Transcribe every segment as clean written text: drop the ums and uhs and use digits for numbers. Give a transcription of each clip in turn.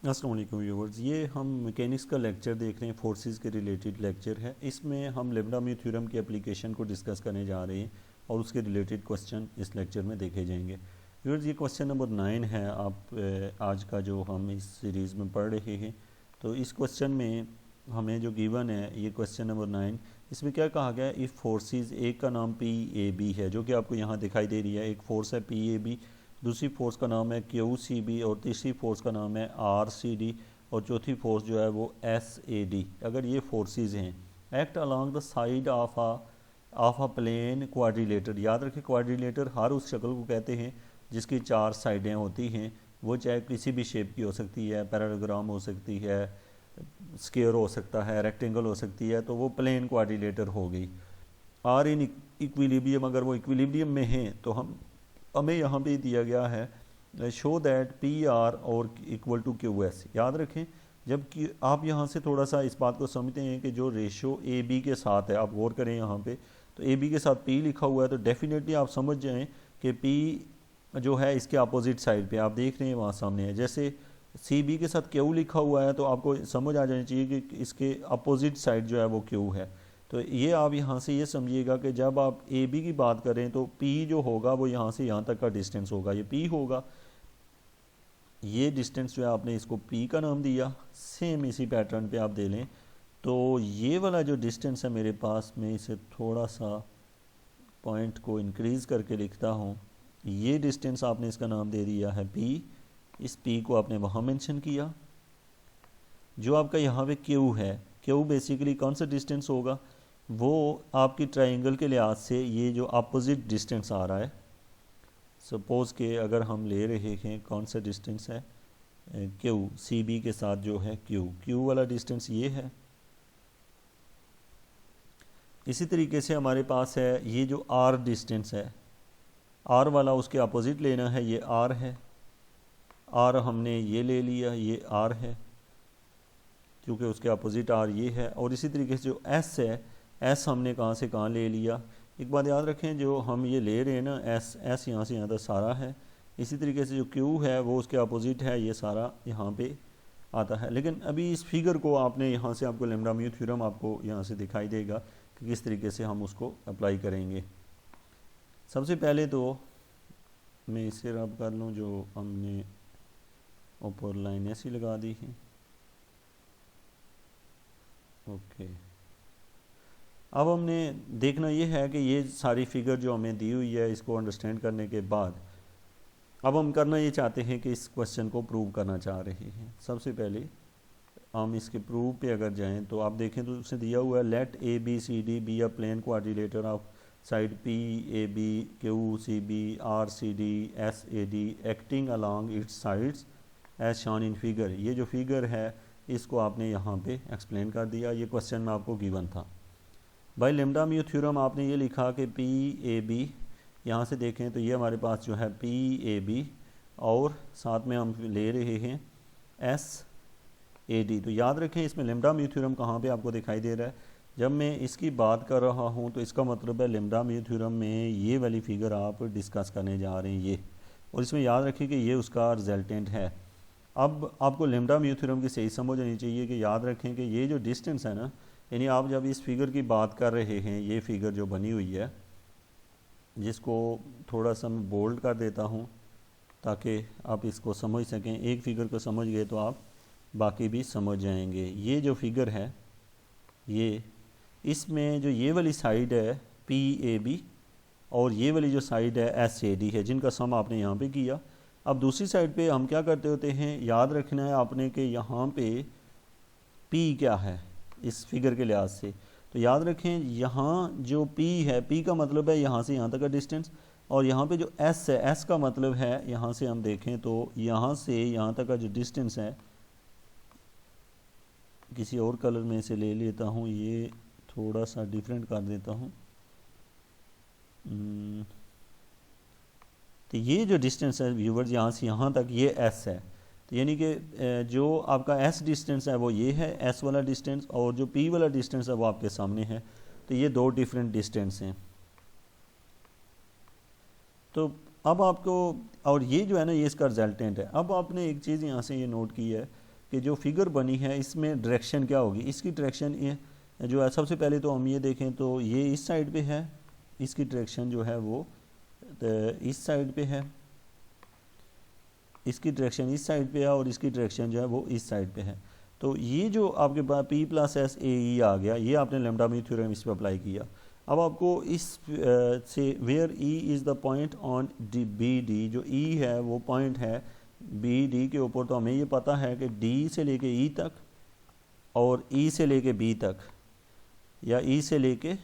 अस्सलाम वालेकुम व्यूवर्स, ये हम मैकेनिक्स का लेक्चर देख रहे हैं, फोर्सेस के रिलेटेड लेक्चर है। इसमें हम लेम्डा म्यू थ्योरम की एप्लीकेशन को डिस्कस करने जा रहे हैं और उसके रिलेटेड क्वेश्चन इस लेक्चर में देखे जाएंगे। व्यूवर्स, ये क्वेश्चन नंबर 9 है आज का जो हम इस सीरीज़ में पढ़ रहे हैं। तो इस क्वेश्चन में हमें जो गिवन है ये क्वेश्चन नंबर 9, इसमें क्या कहा गया है, इफ़ फोर्सेस, एक का नाम PAB है जो कि आपको यहाँ दिखाई दे रही है, एक फोर्स है PAB, दूसरी फोर्स का नाम है QCB और तीसरी फोर्स का नाम है RCD और चौथी फोर्स जो है वो SAD। अगर ये फोर्सेस हैं, act along the side of a plane quadrilateral. याद रखें, क्वाड्रिलेटर हर उस शक्ल को कहते हैं जिसकी 4 साइडें होती हैं, वो चाहे किसी भी शेप की हो सकती है, पैरेललोग्राम हो सकती है, स्क्वायर हो सकता है, रेक्टेंगल हो सकती है, तो वो प्लेन क्वाड्रिलेटर हो गई। आर इन इक्विलिब्रियम, अगर वो इक्विलिब्रियम में हैं तो हमें यहाँ पे दिया गया है शो दैट PR और इक्वल टू QS। याद रखें, जब कि आप यहाँ से थोड़ा सा इस बात को समझते हैं कि जो रेशो AB के साथ है, आप गौर करें यहाँ पे, तो AB के साथ P लिखा हुआ है, तो डेफिनेटली आप समझ जाएं कि P जो है इसके अपोजिट साइड पे आप देख रहे हैं वहाँ सामने है। जैसे CB के साथ Q लिखा हुआ है तो आपको समझ आ जानी चाहिए कि इसके अपोजिट साइड जो है वो Q है। तो ये आप यहाँ से ये समझिएगा कि जब आप AB की बात करें तो P जो होगा वो यहाँ से यहाँ तक का डिस्टेंस होगा, ये P होगा। ये डिस्टेंस जो है आपने इसको P का नाम दिया। सेम इसी पैटर्न पे आप दे लें तो ये वाला जो डिस्टेंस है मेरे पास, मैं इसे थोड़ा सा पॉइंट को इंक्रीज़ करके लिखता हूँ। ये डिस्टेंस आपने इसका नाम दे दिया है P। इस P को आपने वहाँ मेंशन किया। जो आपका यहाँ पे Q है, Q बेसिकली कौन सा डिस्टेंस होगा, वो आपकी ट्राइंगल के लिहाज से ये जो अपोजिट डिस्टेंस आ रहा है। सपोज़ के अगर हम ले रहे हैं, कौन सा डिस्टेंस है, Q, CB के साथ जो है Q वाला डिस्टेंस ये है। इसी तरीके से हमारे पास है ये जो R डिस्टेंस है, R वाला उसके अपोजिट लेना है, ये R है। R हमने ये ले लिया, ये R है क्योंकि उसके अपोजिट R ये है। और इसी तरीके से जो S है, S हमने कहाँ से कहाँ ले लिया। एक बात याद रखें, जो हम ये ले रहे हैं ना S यहाँ से यहाँ तक सारा है। इसी तरीके से जो Q है वो उसके अपोजिट है, ये सारा यहाँ पे आता है। लेकिन अभी इस फिगर को आपने यहाँ से, आपको लेम्डा म्यू थ्योरम आपको यहाँ से दिखाई देगा कि किस तरीके से हम उसको अप्लाई करेंगे। सबसे पहले तो मैं इसे रब कर लूँ, जो हमने ऊपर लाइन ऐसी लगा दी है। ओके, अब हमने देखना ये है कि ये सारी फिगर जो हमें दी हुई है, इसको अंडरस्टैंड करने के बाद अब हम करना ये चाहते हैं कि इस क्वेश्चन को प्रूव करना चाह रहे हैं। सबसे पहले हम इसके प्रूव पे अगर जाएं तो आप देखें तो उसने दिया हुआ है let ABCD be a plane quadrilateral of side PAB QCB RCD SAD acting along its sides as shown in figure. ये जो फिगर है इसको आपने यहाँ पे एक्सप्लेन कर दिया। ये क्वेश्चन में आपको गिवन था। बाय लेम्डा म्यू थ्योरम आपने ये लिखा कि PAB, यहाँ से देखें तो ये हमारे पास जो है PAB और साथ में हम ले रहे हैं SAD। तो याद रखें, इसमें लेम्डा म्यू थ्योरम कहाँ पे आपको दिखाई दे रहा है। जब मैं इसकी बात कर रहा हूँ तो इसका मतलब है लेम्डा म्यू थ्योरम में ये वाली फिगर आप डिस्कस करने जा रहे हैं ये, और इसमें याद रखें कि ये उसका रिजल्टेंट है। अब आपको लेम्डा म्यू थ्योरम की सही समझ होनी चाहिए कि याद रखें कि ये जो डिस्टेंस है ना, यानी आप जब इस फिगर की बात कर रहे हैं, ये फिगर जो बनी हुई है, जिसको थोड़ा सा मैं बोल्ड कर देता हूँ ताकि आप इसको समझ सकें। एक फिगर को समझ गए तो आप बाकी भी समझ जाएंगे। ये जो फिगर है, ये इसमें जो ये वाली साइड है PAB और ये वाली जो साइड है SAD है, जिनका सम आपने यहाँ पे किया। अब दूसरी साइड पे हम क्या करते होते हैं, याद रखना है आपने कि यहाँ पे P क्या है इस फिगर के लिहाज से। तो याद रखें, यहाँ जो P है, P का मतलब है यहाँ से यहाँ तक का डिस्टेंस, और यहाँ पे जो S है, S का मतलब है यहाँ से हम देखें तो यहाँ से यहाँ तक का जो डिस्टेंस है, किसी और कलर में से ले लेता हूँ, ये थोड़ा सा डिफरेंट कर देता हूँ। तो ये जो डिस्टेंस है व्यूवर्स, यहाँ से यहाँ तक ये S है। तो यानी कि जो आपका S डिस्टेंस है वो ये है, S वाला डिस्टेंस, और जो P वाला डिस्टेंस है वो आपके सामने है। तो ये दो डिफरेंट डिस्टेंस हैं। तो अब आपको, और ये जो है ना, ये इसका रिजल्टेंट है। अब आपने एक चीज़ यहाँ से ये नोट की है कि जो फिगर बनी है इसमें डायरेक्शन क्या होगी। इसकी डायरेक्शन ये जो है, सबसे पहले तो हम ये देखें तो ये इस साइड पे है, इसकी डायरेक्शन जो है वो इस साइड पे है, इसकी डायरेक्शन इस साइड पे है और इसकी डायरेक्शन जो है वो इस साइड पे है। तो ये जो आपके पास P + S A E आ गया, ये आपने लैम्ब्डा म्यू थ्योरम इस पर अप्लाई किया। अब आपको इस से where E is the point on B D, जो E है वो पॉइंट है बी डी के ऊपर, तो हमें ये पता है कि D से लेके E तक और E से लेके B तक, या E से लेके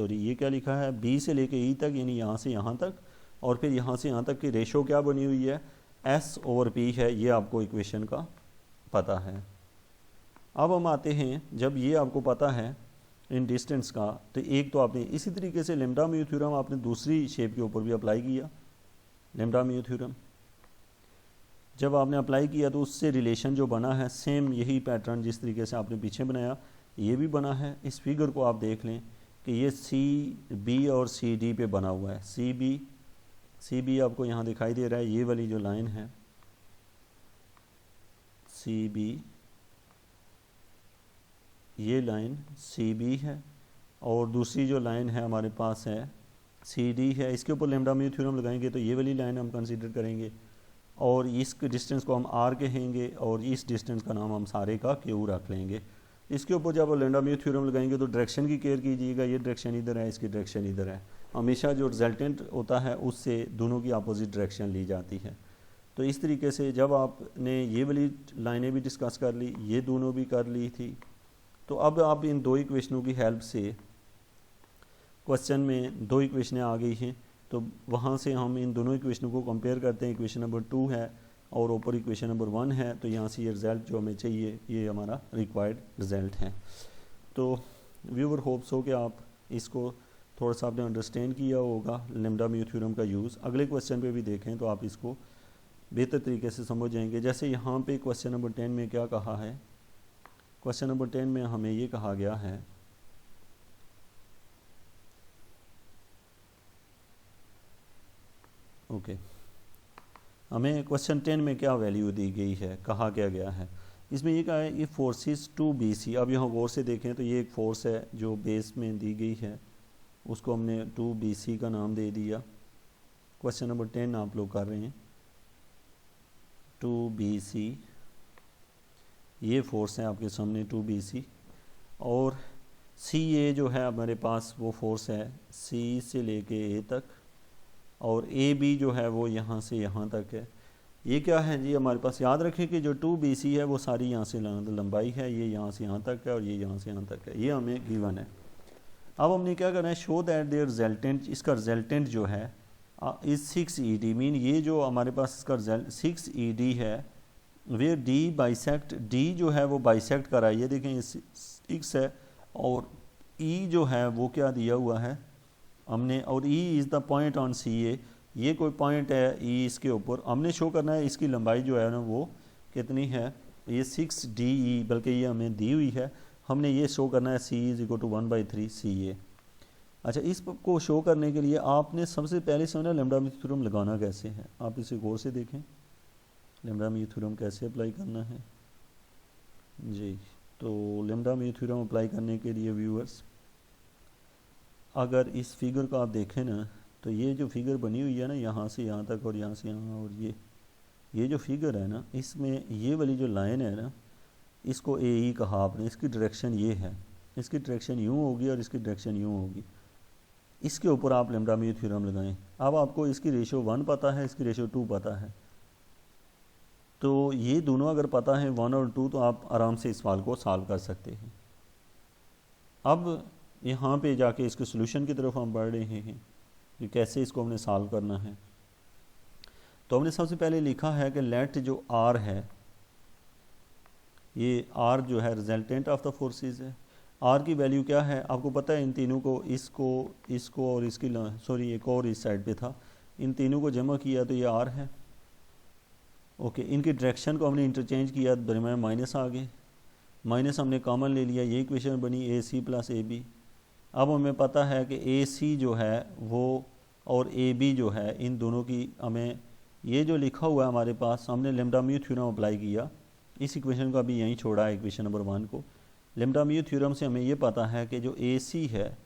ये क्या लिखा है, B से लेके E तक, यानी यहाँ से यहाँ तक, और फिर यहाँ से यहाँ तक की रेशो क्या बनी हुई है, S/P है। ये आपको इक्वेशन का पता है। अब हम आते हैं, जब ये आपको पता है इन डिस्टेंस का, तो एक तो आपने इसी तरीके से लैम्ब्डा म्यू थ्योरम आपने दूसरी शेप के ऊपर भी अप्लाई किया। लैम्ब्डा म्यू थ्योरम जब आपने अप्लाई किया तो उससे रिलेशन जो बना है सेम यही पैटर्न जिस तरीके से आपने पीछे बनाया ये भी बना है। इस फिगर को आप देख लें कि ये CB और CD पे बना हुआ है। CB आपको यहाँ दिखाई दे रहा है, ये वाली जो लाइन है CB, ये लाइन CB है, और दूसरी जो लाइन है हमारे पास है CD है। इसके ऊपर लैम्ब्डा म्यू थ्योरम लगाएंगे तो ये वाली लाइन हम कंसीडर करेंगे, और इस डिस्टेंस को हम R कहेंगे, और इस डिस्टेंस का नाम हम सारे का Q रख लेंगे। इसके ऊपर जब लैम्ब्डा म्यू थ्योरम लगाएंगे तो डायरेक्शन की केयर कीजिएगा, ये डायरेक्शन इधर है, इसकी डायरेक्शन इधर है। हमेशा जो रिजल्टेंट होता है उससे दोनों की अपोजिट डायरेक्शन ली जाती है। तो इस तरीके से जब आपने ये वाली लाइनें भी डिस्कस कर ली, ये दोनों भी कर ली थी, तो अब आप इन दो इक्वेशनों की हेल्प से, क्वेश्चन में दो इक्वेशनें आ गई हैं, तो वहाँ से हम इन दोनों इक्वेशनों को कंपेयर करते हैं। इक्वेशन नंबर 2 है और ऊपर इक्वेशन नंबर 1 है, तो यहाँ से ये रिज़ल्ट जो हमें चाहिए ये हमारा रिक्वायर्ड रिज़ल्ट है। तो व्यूअर होप्स हो कि आप इसको थोड़ा सा आपने अंडरस्टैंड किया होगा लैम्ब्डा म्यू थ्योरम का यूज़। अगले क्वेश्चन पे भी देखें तो आप इसको बेहतर तरीके से समझ जाएंगे। जैसे यहाँ पे क्वेश्चन नंबर 10 में क्या कहा है, क्वेश्चन नंबर 10 में हमें ये कहा गया है हमें क्वेश्चन 10 में क्या वैल्यू दी गई है, कहा क्या गया है, इसमें ये कहा है ये फोर्सेस 2BC। अब यहाँ गौर से देखें तो ये एक फोर्स है जो बेस में दी गई है, उसको हमने 2BC का नाम दे दिया। क्वेश्चन नंबर 10 आप लोग कर रहे हैं, 2BC ये फोर्स है आपके सामने 2BC, और CA जो है हमारे पास वो फोर्स है C से लेके A तक, और AB जो है वो यहाँ से यहाँ तक है। ये क्या है जी, हमारे पास याद रखें कि जो 2BC है वो सारी यहाँ से लंबाई है, ये यहाँ से यहाँ तक है और ये यहाँ से यहाँ तक है, ये हमें गिवन है। अब हमने क्या करना है, शो दैट देयर रिजल्टेंट, इसका रिजल्टेंट जो है इज 6ED, मीन ये जो हमारे पास इसका रिजल्ट 6ED है, वेयर D बाइसेक्ट, D जो है वो बाइसेक्ट करा है, ये देखें ये 6 है, और E जो है वो क्या दिया हुआ है हमने, और E is the point on CA, ये कोई पॉइंट है E इसके ऊपर, हमने शो करना है इसकी लंबाई जो है ना वो कितनी है, ये 6DE, बल्कि ये हमें दी हुई है, हमने ये शो करना है C = 1/3 CA। अच्छा, इसको शो करने के लिए आपने सबसे पहले समझना लैम्ब्डा म्यू थ्योरम लगाना कैसे है। आप इसे गौर से देखें, लैम्ब्डा म्यू थ्योरम कैसे अप्लाई करना है जी। तो लैम्ब्डा म्यू थ्योरम अप्लाई करने के लिए व्यूअर्स, अगर इस फिगर को आप देखें ना, तो ये जो फिगर बनी हुई है ना यहाँ से यहाँ तक और यहाँ से यहाँ, और ये जो फिगर है ना, इसमें ये वाली जो लाइन है ना, इसको AE कहा आपने, इसकी डायरेक्शन ये है, इसकी डायरेक्शन यूँ होगी और इसकी डायरेक्शन यूँ होगी। इसके ऊपर आप लैम्ब्डा म्यू थ्योरम लगाएं। अब आपको इसकी रेशो 1 पता है, इसकी रेशो 2 पता है, तो ये दोनों अगर पता है 1 और 2, तो आप आराम से इस सवाल को सॉल्व कर सकते हैं। अब यहाँ पे जाके इसके सोल्यूशन की तरफ हम बढ़ रहे हैं कि कैसे इसको हमने सॉल्व करना है। तो हमने सबसे पहले लिखा है कि लेट जो R है, ये R जो है रिजल्टेंट ऑफ द फोर्सेस है। R की वैल्यू क्या है आपको पता है, इन तीनों को, इसको और इसकी एक और इस साइड पे था, इन तीनों को जमा किया तो ये R है। ओके, इनकी डायरेक्शन को हमने इंटरचेंज किया, दरम्यान माइनस आ गए, माइनस हमने कॉमन ले लिया, ये इक्वेशन बनी AC + AB। अब हमें पता है कि AC जो है वो और AB जो है, इन दोनों की हमें, ये जो लिखा हुआ है हमारे पास, हमने लैम्ब्डा म्यू थ्योरम अप्लाई किया, इस इक्वेशन को अभी यहीं छोड़ा है इक्वेशन नंबर 1 को। लेम्डा म्यू थ्योरम से हमें ये पता है कि जो ए सी है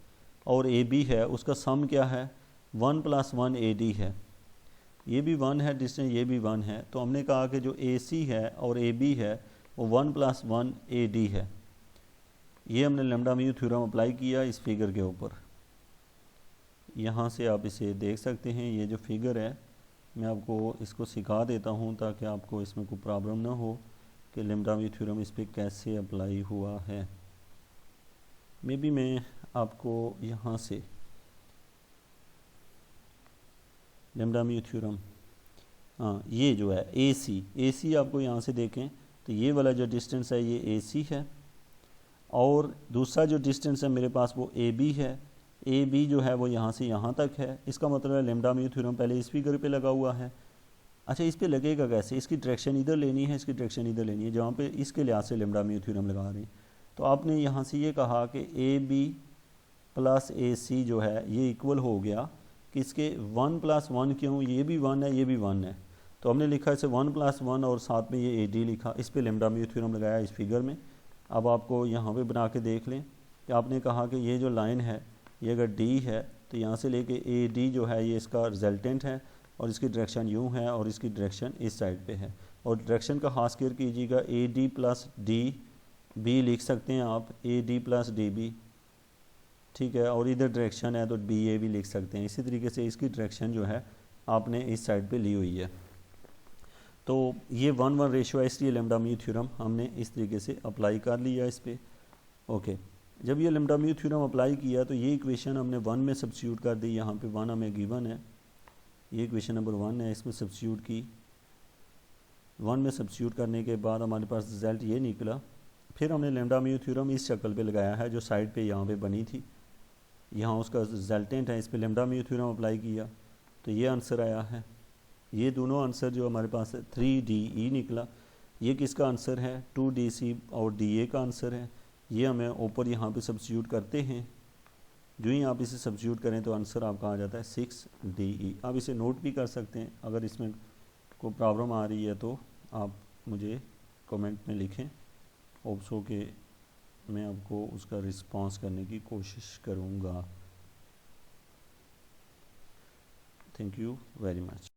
और ए बी है उसका सम क्या है, 1 + 1 AD है। ये भी 1 है डिस्टेंस, ये भी 1 है, तो हमने कहा कि जो ए सी है और ए बी है वो 1 + 1 AD है। ये हमने लेम्डा म्यू थ्योरम अप्लाई किया इस फिगर के ऊपर। यहाँ से आप इसे देख सकते हैं, ये जो फिगर है मैं आपको इसको सिखा देता हूँ ताकि आपको इसमें कोई प्रॉब्लम ना हो कि लेम्डा म्यू थ्योरम इस पर कैसे अप्लाई हुआ है। मे बी मैं आपको यहाँ से लेम्डा म्यू थ्योरम, हाँ ये जो है ए सी आपको यहाँ से देखें तो ये वाला जो डिस्टेंस है ये ए सी है, और दूसरा जो डिस्टेंस है मेरे पास वो ए बी है। ए बी जो है वो यहाँ से यहाँ तक है। इसका मतलब है लेम्डा म्यू थ्योरम पहले इस फिगर पे लगा हुआ है। अच्छा, इस पे लगेगा कैसे, इसकी डायरेक्शन इधर लेनी है, इसकी डायरेक्शन इधर लेनी है, जहाँ पे इसके लिहाज से लेम्डा म्यू थ्योरम लगा रहे हैं। तो आपने यहाँ से ये कहा कि ए बी + ए सी जो है ये इक्वल हो गया कि इसके 1 + 1 क्यों, ये भी 1 है ये भी 1 है, तो हमने लिखा इसे 1 + 1 और साथ में ये ए डी लिखा, इस पे लेम्डा म्यू थ्योरम लगाया इस फिगर में। अब आपको यहाँ पे बना के देख लें कि आपने कहा कि ये जो लाइन है ये अगर डी है तो यहाँ से लेके ए डी जो है ये इसका रिजल्टेंट है, और इसकी डायरेक्शन यूँ है और इसकी डायरेक्शन इस साइड पे है। और डायरेक्शन का खास केयर कीजिएगा, ए डी + डी बी लिख सकते हैं आप, ए डी + डी बी, ठीक है, और इधर डायरेक्शन है तो बी ए भी लिख सकते हैं। इसी तरीके से इसकी डायरेक्शन जो है आपने इस साइड पे ली हुई है। तो ये 1:1 रेशियो है, इसलिए लेम्डा म्यू थ्योरम हमने इस तरीके से अप्लाई कर लिया इस पर। ओके, जब ये लेम्डा म्यू थ्योरम अप्लाई किया तो ये इक्वेशन हमने 1 में सब्स्टिट्यूट कर दी। यहाँ पे 1 हमें गिवन है, ये इक्वेशन नंबर 1 है, इसमें सब्स्टिट्यूट की। 1 में सब्स्टिट्यूट करने के बाद हमारे पास रिजल्ट ये निकला। फिर हमने लेम्डा म्यू थ्योरम इस शक्ल पे लगाया है जो साइड पे यहाँ पे बनी थी, यहाँ उसका रिजल्टेंट है, इस पर लेम्डा म्यू थ्योरम अप्लाई किया तो ये आंसर आया है। ये दोनों आंसर जो हमारे पास है 3DE निकला। ये किसका आंसर है, 2DC और DA का आंसर है। ये हमें ऊपर यहाँ पे सब्स्टिट्यूट करते हैं, जो ही आप इसे सब्स्टिट्यूट करें तो आंसर आपका आ जाता है 6DE। आप इसे नोट भी कर सकते हैं, अगर इसमें कोई प्रॉब्लम आ रही है तो आप मुझे कमेंट में लिखें, होप्स के मैं आपको उसका रिस्पांस करने की कोशिश करूँगा। Thank you very much.